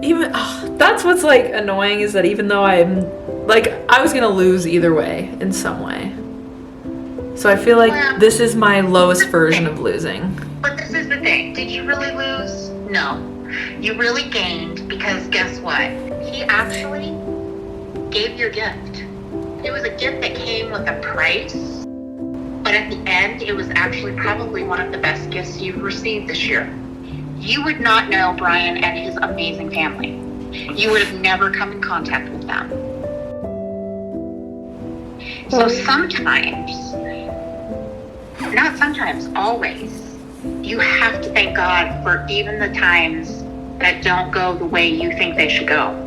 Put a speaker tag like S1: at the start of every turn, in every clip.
S1: Even that's what's like annoying, is that even though I'm like, I was gonna lose either way in some way. So I feel like
S2: Well,
S1: this is my lowest version of losing.
S2: but this is the thing. Did you really lose? No. You really gained, because guess what? He actually gave your gift. It was a gift that came with a price, but at the end, it was actually probably one of the best gifts you've received this year. You would not know Brian and his amazing family. You would have never come in contact with them. So sometimes, not sometimes, always, you have to thank God for even the times that don't go the way you think they should go.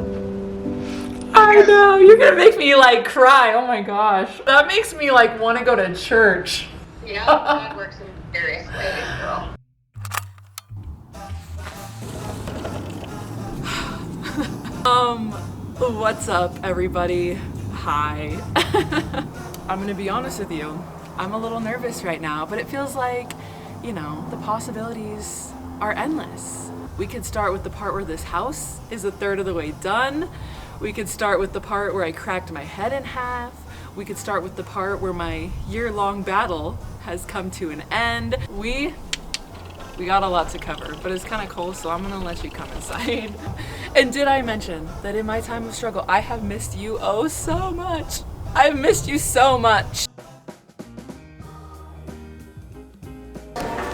S1: I know, you're gonna make me like cry. Oh my gosh. That makes me like want to go to church.
S2: Yeah, God works in various ways, girl.
S1: What's up, everybody? Hi. I'm gonna be honest with you. I'm a little nervous right now, but it feels like, you know, the possibilities are endless. We could start with the part where this house is a third of the way done. We could start with the part where I cracked my head in half. We could start with the part where my year-long battle has come to an end. We got a lot to cover, but it's kind of cold, so I'm gonna let you come inside. And did I mention that in my time of struggle, I have missed you oh so much. I've missed you so much.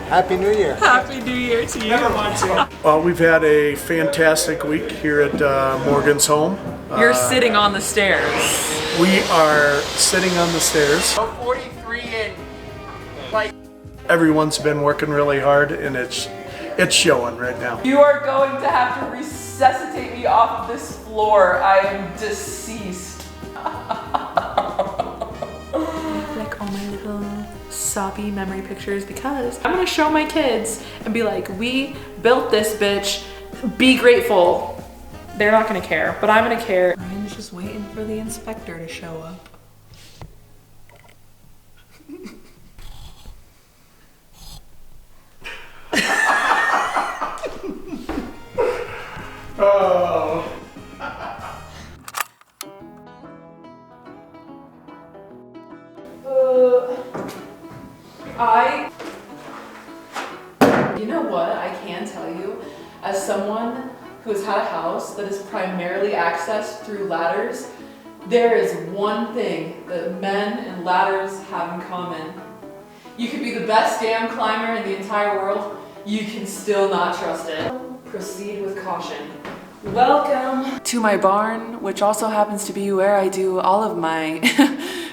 S3: Happy New Year.
S1: Happy New Year to you.
S4: We've had a fantastic week here at Morgan's home.
S1: You're sitting on the stairs.
S4: We are sitting on the stairs.
S1: 43 and like,
S4: Everyone's been working really hard, and it's showing right now.
S1: you are going to have to resuscitate me off of this floor. I am deceased. Like all my little soppy memory pictures, because I'm gonna show my kids and be like, we built this bitch, be grateful. They're not gonna care, but I'm gonna care. Ryan's just waiting for the inspector to show up.
S4: Oh.
S1: You know what, I can tell you, as someone who has had a house that is primarily accessed through ladders, there is one thing that men and ladders have in common. You could be the best damn climber in the entire world, you can still not trust it. Proceed with caution. Welcome to my barn, which also happens to be where I do all of my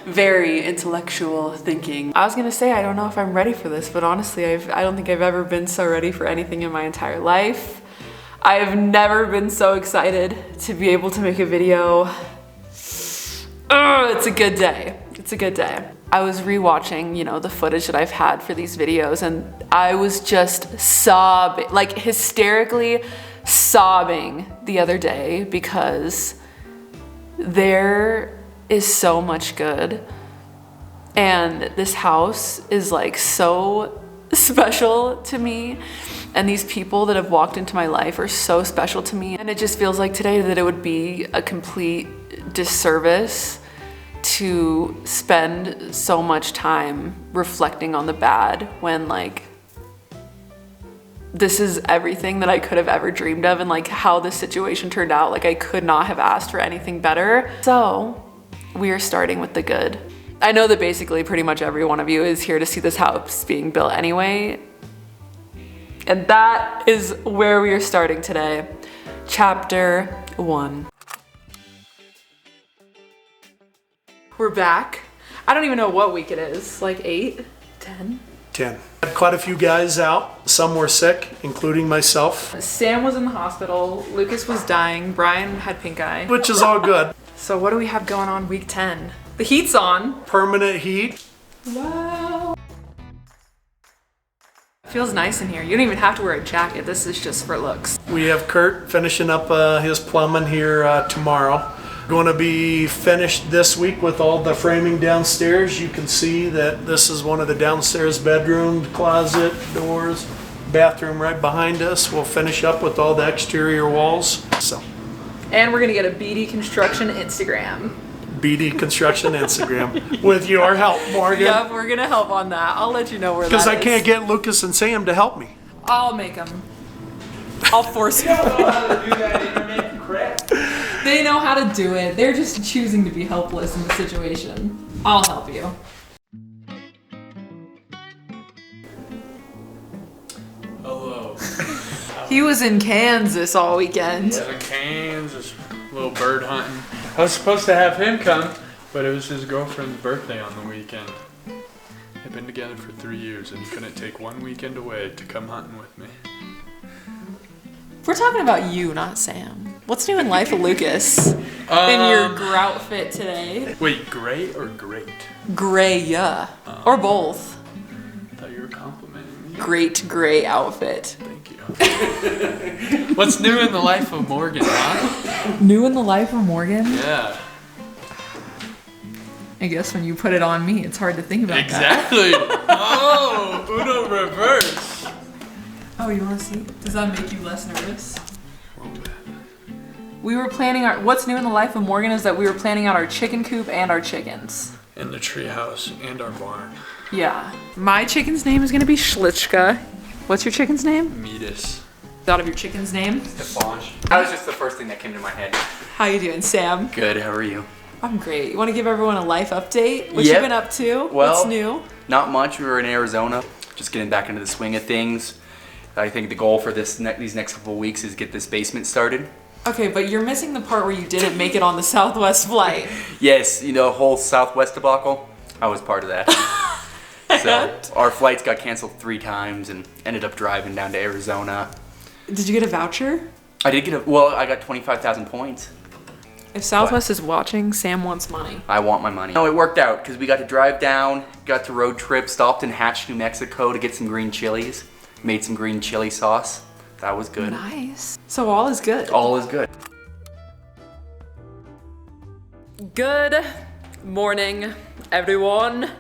S1: very intellectual thinking. I was gonna say, I don't know if I'm ready for this, but honestly, I don't think I've ever been so ready for anything in my entire life. I've never been so excited to be able to make a video. It's a good day. It's a good day. I was rewatching, you know, the footage that I've had for these videos, and I was just sobbing, like hysterically sobbing the other day, because there is so much good, and this house is like so special to me, and these people that have walked into my life are so special to me, and it just feels like today that it would be a complete disservice to spend so much time reflecting on the bad when like this is everything that I could have ever dreamed of, and like how this situation turned out, like I could not have asked for anything better. So we are starting with the good. I know that basically pretty much every one of you is here to see this house being built anyway, and that is where we are starting today. Chapter 1. We're back. I don't even know what week it is, like 8, 10?
S4: 10. Had quite a few guys out. Some were sick, including myself,
S1: Sam was in the hospital, Lucas was dying, Brian had pink eye.
S4: which is all good.
S1: So what do we have going on week 10? The heat's on.
S4: Permanent heat.
S1: Wow. Feels nice in here. You don't even have to wear a jacket. This is just for looks.
S4: We have Kurt finishing up his plumbing here tomorrow. Going to be finished this week with all the framing downstairs. You can see that this is one of the downstairs bedroom, closet, doors. bathroom right behind us. We'll finish up with all the exterior walls. So,
S1: And we're gonna get a BD Construction Instagram.
S4: BD Construction Instagram with your help, Morgan.
S1: Yep, we're gonna help on that. I'll let you know where that is.
S4: Because I can't get Lucas and Sam to help me.
S1: I'll make them. I'll force you.
S3: I don't know how to do that internet crap.
S1: They know how to do it. They're just choosing to be helpless in the situation. I'll help you.
S3: Hello.
S1: He was in Kansas all weekend.
S3: In Kansas, little bird hunting. I was supposed to have him come, but it was his girlfriend's birthday on the weekend. They've been together for 3 years, and he couldn't take one weekend away to come hunting with me.
S1: We're talking about you, not Sam. What's new in life of Lucas? In your grout fit today?
S3: Wait, gray or great?
S1: Gray, yeah. Or both.
S3: I thought you were complimenting me.
S1: Great gray outfit.
S3: Thank you. What's new in the life of Morgan, huh?
S1: New in the life of Morgan?
S3: Yeah.
S1: I guess when you put it on me, it's hard to think about that.
S3: Exactly. Oh, Uno reverse.
S1: Oh, you want to see? Does that make you less nervous? We were planning what's new in the life of Morgan is that we were planning out our chicken coop and our chickens.
S3: In the treehouse and our barn.
S1: Yeah. My chicken's name is going to be Schlitzka. What's your chicken's name?
S3: Meatus.
S1: Thought of your chicken's name?
S5: Defange. That was just the first thing that came to my head.
S1: How you doing, Sam?
S5: Good, how are you?
S1: I'm great. You want to give everyone a life update? What
S5: Yep.
S1: you been up to?
S5: Well,
S1: What's new?
S5: Not much. We were in Arizona, just getting back into the swing of things. I think the goal for these next couple of weeks is get this basement started.
S1: Okay, but you're missing the part where you didn't make it on the Southwest flight.
S5: Yes, you know, whole Southwest debacle. I was part of that. So our flights got canceled 3 times and ended up driving down to Arizona.
S1: Did you get a voucher?
S5: I did get I got 25,000 points.
S1: If Southwest is watching, Sam wants money.
S5: I want my money. No, it worked out because we got to drive down, got to road trip, stopped in Hatch, New Mexico to get some green chilies, made some green chili sauce. That was good.
S1: Nice. So all is good.
S5: All is good.
S1: Good morning, everyone.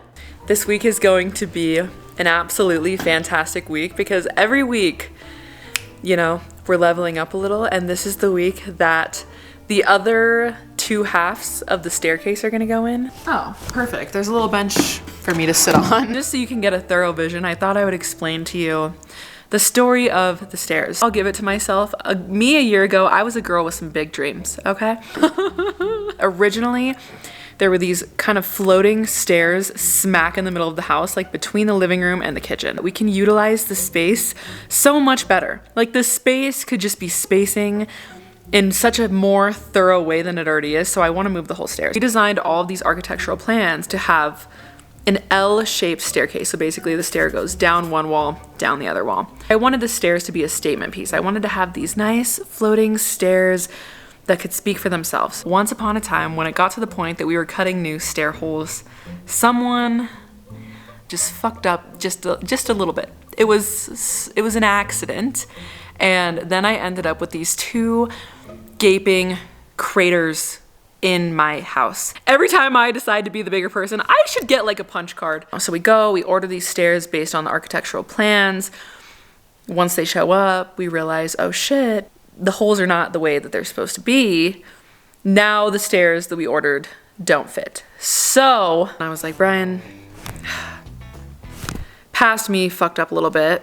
S1: This week is going to be an absolutely fantastic week because every week, you know, we're leveling up a little, and this is the week that the other 2 halves of the staircase are gonna go in. Oh, perfect. There's a little bench for me to sit on. Just so you can get a thorough vision, I thought I would explain to you the story of the stairs. I'll give it to myself. Me a year ago, I was a girl with some big dreams, okay? Originally, there were these kind of floating stairs smack in the middle of the house, like between the living room and the kitchen. We can utilize the space so much better. Like the space could just be spacing in such a more thorough way than it already is, so I want to move the whole stairs. We designed all of these architectural plans to have an L-shaped staircase. So basically the stair goes down one wall, down the other wall. I wanted the stairs to be a statement piece. I wanted to have these nice floating stairs that could speak for themselves. Once upon a time, when it got to the point that we were cutting new stair holes, someone just fucked up just a little bit. It was an accident, and then I ended up with these 2 gaping craters in my house. Every time I decide to be the bigger person, I should get like a punch card. So we order these stairs based on the architectural plans. Once they show up, we realize, oh shit, the holes are not the way that they're supposed to be. Now the stairs that we ordered don't fit. So I was like, Brian, past me fucked up a little bit,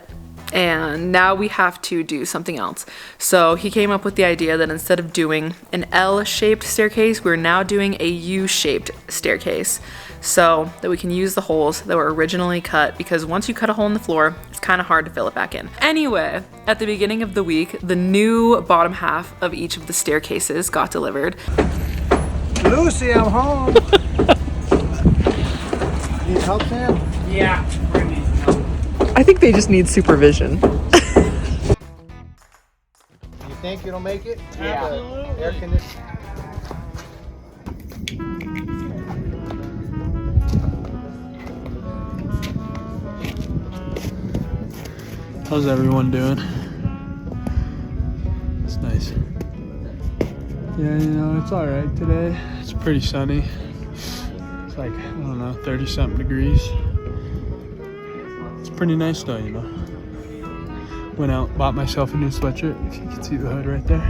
S1: and now we have to do something else. So he came up with the idea that instead of doing an L-shaped staircase, we're now doing a U-shaped staircase so that we can use the holes that were originally cut, because once you cut a hole in the floor, it's kind of hard to fill it back in. Anyway, at the beginning of the week, the new bottom half of each of the staircases got delivered.
S6: Lucy, I'm home. Need help, Sam?
S3: Yeah, we're gonna need help.
S1: I think they just need supervision.
S6: You think it'll make it?
S3: Yeah.
S6: Absolutely. Air conditioning.
S3: How's everyone doing? It's nice. Yeah, you know, it's alright today. It's pretty sunny. It's like, I don't know, 30-something degrees. It's pretty nice though, you know. Went out, bought myself a new sweatshirt. If you can see the hood right there.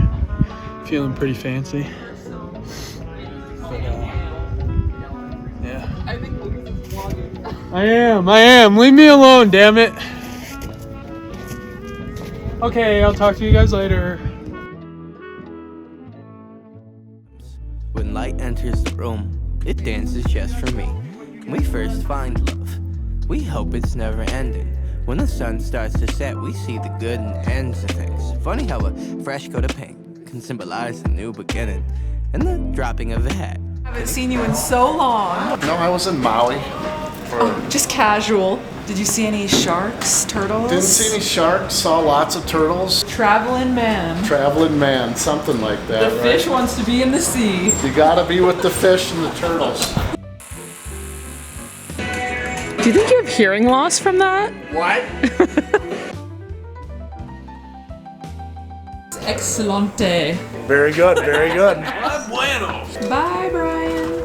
S3: Feeling pretty fancy. But yeah.
S1: I think Lucas is vlogging.
S3: I am. Leave me alone, damn it. Okay, I'll talk to you guys later.
S7: When light enters the room, it dances just for me. When we first find love, we hope it's never ending. When the sun starts to set, we see the good and ends of things. Funny how a fresh coat of paint can symbolize a new beginning. And the dropping of a hat.
S1: I haven't seen you in so long.
S8: No, I was in Maui.
S1: Just casual. Did you see any sharks, turtles?
S8: Didn't see any sharks, saw lots of turtles.
S1: Traveling man.
S8: Traveling man, something like that,
S1: The
S8: right?
S1: fish wants to be in the sea.
S8: You gotta be with the fish and the turtles.
S1: Do you think you have hearing loss from that?
S8: What?
S1: Excelente.
S4: Very good, very good.
S1: Bye, Brian.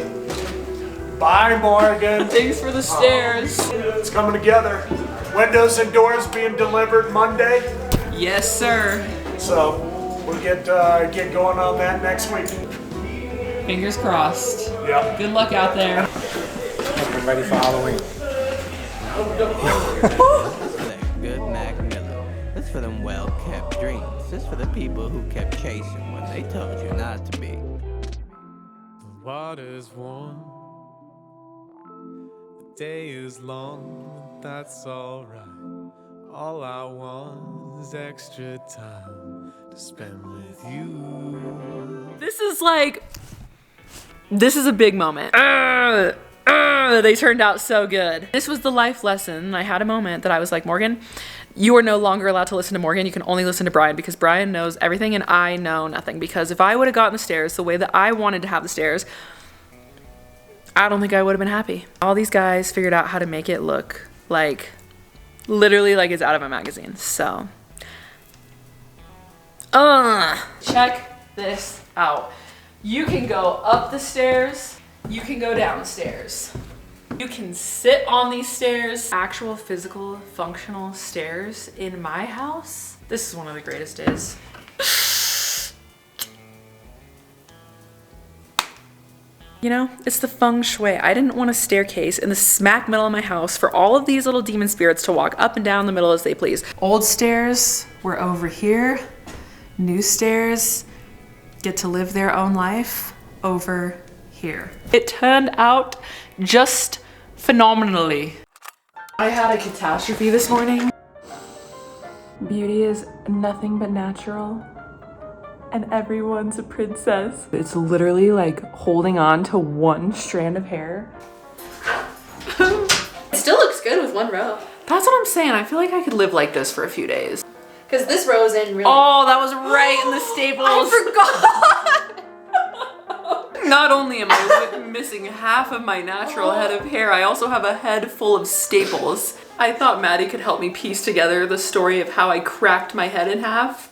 S4: Bye, Morgan.
S1: Thanks for the stairs.
S4: It's coming together. Windows and doors being delivered Monday.
S1: Yes, sir.
S4: So we'll get going on that next week.
S1: Fingers crossed.
S4: Yep.
S1: Good luck out there.
S6: I'm ready for Halloween.
S7: For that good Mac Miller. This for them well-kept dreams. This for the people who kept chasing when they told you not to be.
S9: The water's warm. The day is long. That's alright. All I want is extra time to spend with you.
S1: This is a big moment. They turned out so good. This was the life lesson. I had a moment that I was like, Morgan, you are no longer allowed to listen to Morgan. You can only listen to Brian because Brian knows everything and I know nothing. Because if I would have gotten the stairs the way that I wanted to have the stairs, I don't think I would have been happy. All these guys figured out how to make it look like, literally like it's out of a magazine. So, check this out. You can go up the stairs, you can go down the stairs. You can sit on these stairs. Actual physical, functional stairs in my house. This is one of the greatest days. You know, it's the feng shui. I didn't want a staircase in the smack middle of my house for all of these little demon spirits to walk up and down the middle as they please. Old stairs were over here. New stairs get to live their own life over here. It turned out just phenomenally. I had a catastrophe this morning. Beauty is nothing but natural. And everyone's a princess. It's literally like holding on to one strand of hair.
S10: It still looks good with one row.
S1: That's what I'm saying. I feel like I could live like this for a few days.
S10: Because this row is in really.
S1: Oh, that was right in the staples.
S10: I forgot!
S1: Not only am I missing half of my natural head of hair, I also have a head full of staples. I thought Maddie could help me piece together the story of how I cracked my head in half.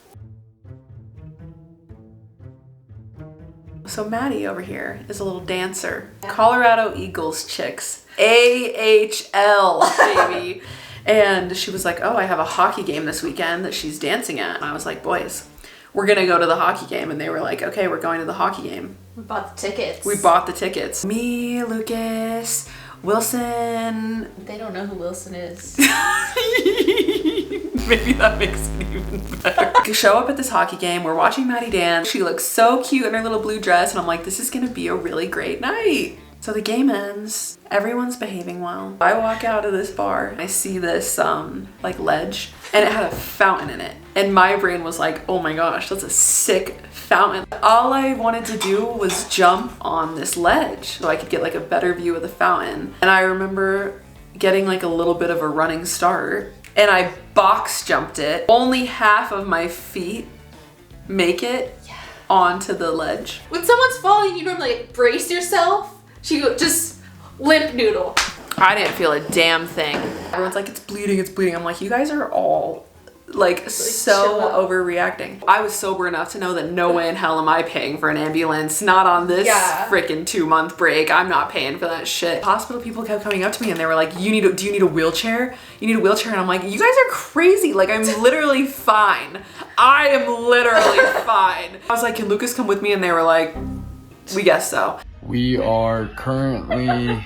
S1: So Maddie over here is a little dancer. Colorado Eagles chicks. AHL, baby. And she was like, oh, I have a hockey game this weekend that she's dancing at. And I was like, boys, we're gonna go to the hockey game. And they were like, okay, we're going to the hockey game.
S10: We bought the tickets.
S1: We bought the tickets. Me, Lucas, Wilson.
S10: They don't know who Wilson is.
S1: Maybe that makes it even better. We show up at this hockey game. We're watching Maddie dance. She looks so cute in her little blue dress. And I'm like, this is gonna be a really great night. So the game ends. Everyone's behaving well. I walk out of this bar. I see this like ledge and it had a fountain in it. And my brain was like, oh my gosh, that's a sick fountain. All I wanted to do was jump on this ledge so I could get like a better view of the fountain. And I remember getting like a little bit of a running start and I box jumped it. Only half of my feet make it onto the ledge.
S10: When someone's falling, you normally like brace yourself. She just limp noodle.
S1: I didn't feel a damn thing. Everyone's like, it's bleeding, it's bleeding. I'm like, you guys are all like so overreacting. I was sober enough to know that no way in hell am I paying for an ambulance. Not on this freaking 2-month break. I'm not paying for that shit. Hospital people kept coming up to me and they were like, do you need a wheelchair? You need a wheelchair? And I'm like, you guys are crazy. Like, I'm literally fine. I am literally fine. I was like, can Lucas come with me? And they were like, we guess so.
S11: We are currently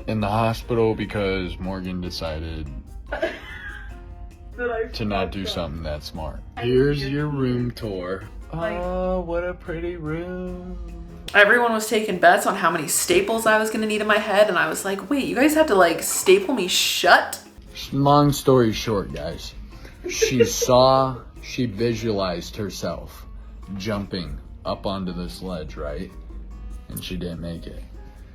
S11: in the hospital because Morgan decided to not do something that smart. Here's your room tour. Oh, what a pretty room.
S1: Everyone was taking bets on how many staples I was gonna need in my head, and I was like, wait, you guys have to like staple me shut?
S11: Long story short, guys. She visualized herself jumping up onto this ledge, right? And she didn't make it.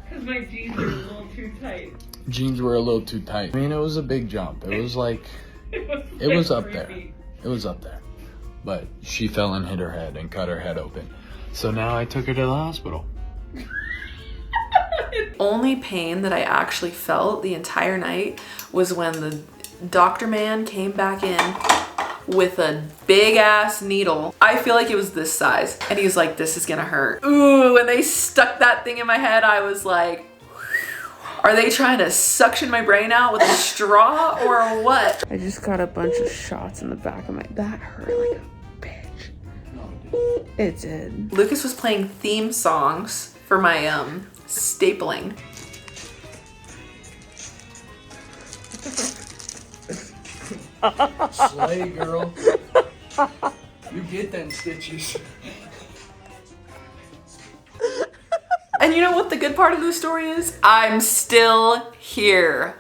S1: Because my jeans were a little too tight.
S11: Jeans were a little too tight. I mean, it was a big jump. It was like, it was up there. It was up there. But she fell and hit her head and cut her head open. So now I took her to the hospital.
S1: Only pain that I actually felt the entire night was when the doctor man came back in with a big ass needle. I feel like it was this size. And he was like, this is gonna hurt. Ooh, when they stuck that thing in my head, I was like, are they trying to suction my brain out with a straw or what? I just got a bunch of shots in the back of my, that hurt like a bitch. It did. Lucas was playing theme songs for my stapling.
S11: Slay, girl. You get them stitches.
S1: And you know what the good part of the story is? I'm still here.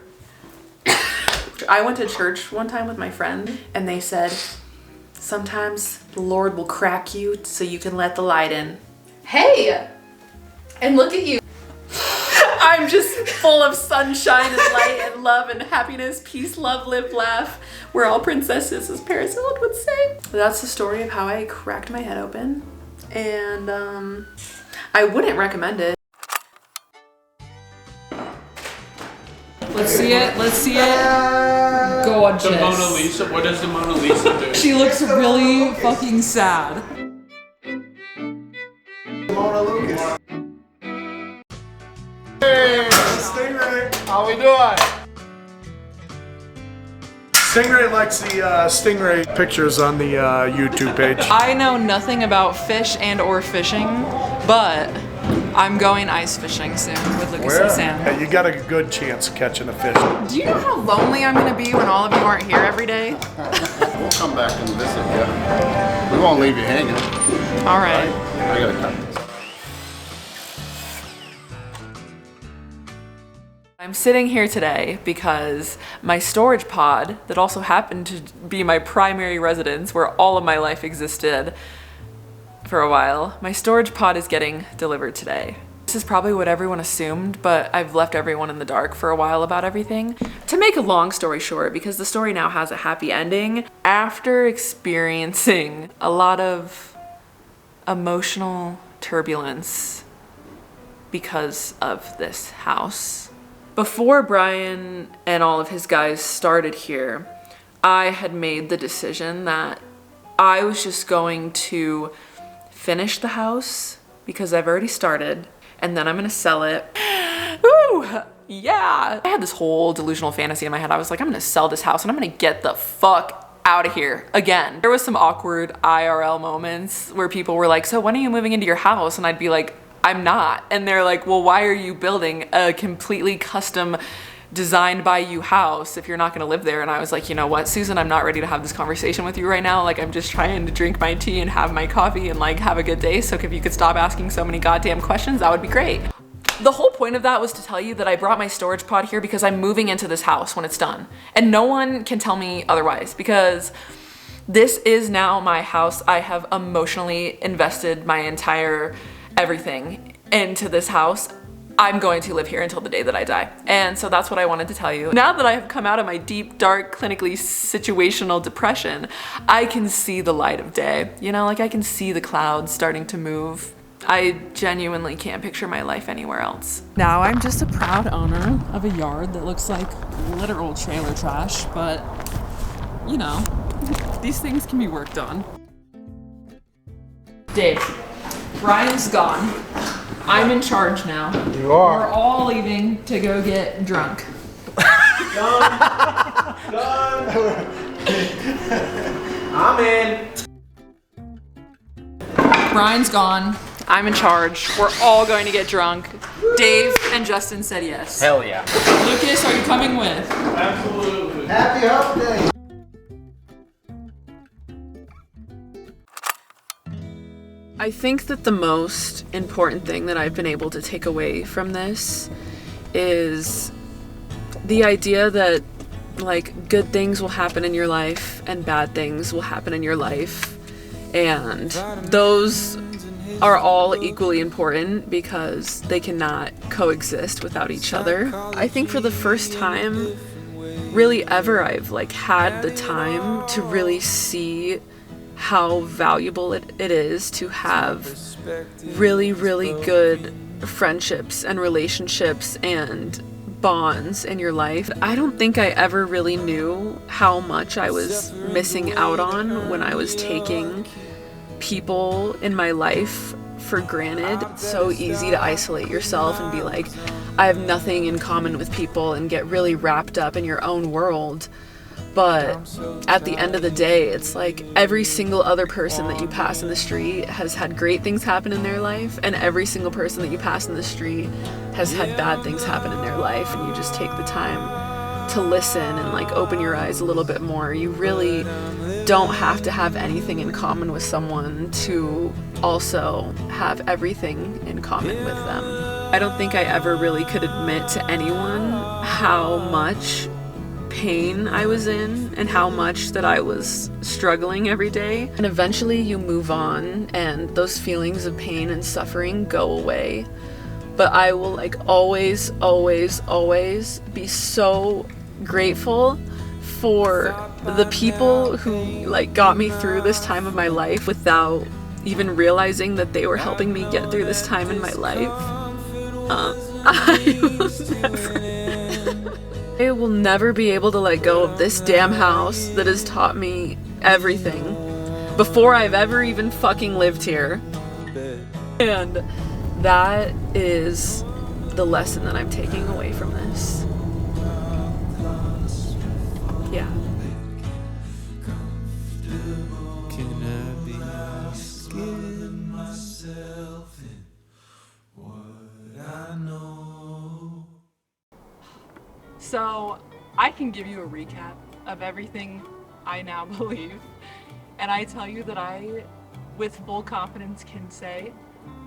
S1: I went to church one time with my friend and they said, sometimes the Lord will crack you so you can let the light in. Hey! And look at you. I'm just full of sunshine and light and love and happiness, peace, love, live, laugh. We're all princesses, as Paris Hilton would say. That's the story of how I cracked my head open. And I wouldn't recommend it.
S12: Let's see it. Let's see it. Gorgeous.
S3: The Mona Lisa. What does the Mona Lisa do?
S12: She looks really fucking sad.
S8: Mona Lucas. Hey, Stingray. How we doing?
S4: Stingray likes the Stingray pictures on the YouTube page.
S12: I know nothing about fish and or fishing, but I'm going ice fishing soon with Lucas and Sam.
S4: Yeah, you got a good chance of catching a fish.
S1: Do you know how lonely I'm gonna be when all of you aren't here every day?
S8: We'll come back and visit you. We won't leave you hanging.
S1: All right.
S8: I gotta cut this.
S1: I'm sitting here today because my storage pod, that also happened to be my primary residence where all of my life existed for a while, my storage pod is getting delivered today. This is probably what everyone assumed, but I've left everyone in the dark for a while about everything. To make a long story short, because the story now has a happy ending, after experiencing a lot of emotional turbulence because of this house, before Brian and all of his guys started here, I had made the decision that I was just going to finish the house because I've already started, and then I'm gonna sell it. Ooh, yeah. I had this whole delusional fantasy in my head. I was like, I'm gonna sell this house and I'm gonna get the fuck out of here again. There was some awkward IRL moments where people were like, so when are you moving into your house? And I'd be like, I'm not. And they're like, well, why are you building a completely custom designed by you house if you're not gonna live there? And I was like, you know what, Susan, I'm not ready to have this conversation with you right now. Like, I'm just trying to drink my tea and have my coffee and like have a good day. So if you could stop asking so many goddamn questions, that would be great. The whole point of that was to tell you that I brought my storage pod here because I'm moving into this house when it's done. And no one can tell me otherwise because this is now my house. I have emotionally invested my entire everything into this house. I'm going to live here until the day that I die. And so that's what I wanted to tell you. Now that I have come out of my deep, dark, clinically situational depression, I can see the light of day. You know, like I can see the clouds starting to move. I genuinely can't picture my life anywhere else.
S12: Now I'm just a proud owner of a yard that looks like literal trailer trash, but you know, these things can be worked on. Dave, Ryan's gone. I'm in charge now.
S6: You are.
S12: We're all leaving to go get drunk.
S6: I'm in.
S12: Brian's gone. I'm in charge. We're all going to get drunk. Dave and Justin said yes.
S5: Hell yeah.
S12: Lucas, are you coming with?
S3: Absolutely.
S6: Happy Hump Day.
S12: I think that the most important thing that I've been able to take away from this is the idea that, like, good things will happen in your life and bad things will happen in your life, and those are all equally important because they cannot coexist without each other. I think for the first time really ever, I've like had the time to really see how valuable it is to have really, really good friendships and relationships and bonds in your life. I don't think I ever really knew how much I was missing out on when I was taking people in my life for granted. It's so easy to isolate yourself and be like, I have nothing in common with people, and get really wrapped up in your own world. But at the end of the day, it's like every single other person that you pass in the street has had great things happen in their life, and every single person that you pass in the street has had bad things happen in their life, and you just take the time to listen and like open your eyes a little bit more. You really don't have to have anything in common with someone to also have everything in common with them. I don't think I ever really could admit to anyone how much pain I was in and how much that I was struggling every day. And eventually you move on and those feelings of pain and suffering go away. But I will like always, always, always be so grateful for the people who like got me through this time of my life without even realizing that they were helping me get through this time in my life. I will never be able to let go of this damn house that has taught me everything before I've ever even fucking lived here. And that is the lesson that I'm taking away from this. Yeah.
S9: Can I be scared myself in what I know?
S12: So I can give you a recap of everything I now believe, and I tell you that I, with full confidence, can say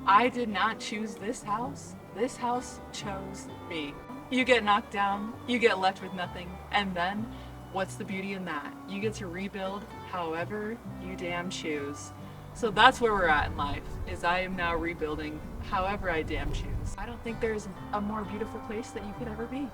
S12: I did not choose this house. This house chose me. You get knocked down, you get left with nothing, and then what's the beauty in that? You get to rebuild however you damn choose. So that's where we're at in life, is I am now rebuilding however I damn choose. I don't think there's a more beautiful place that you could ever be.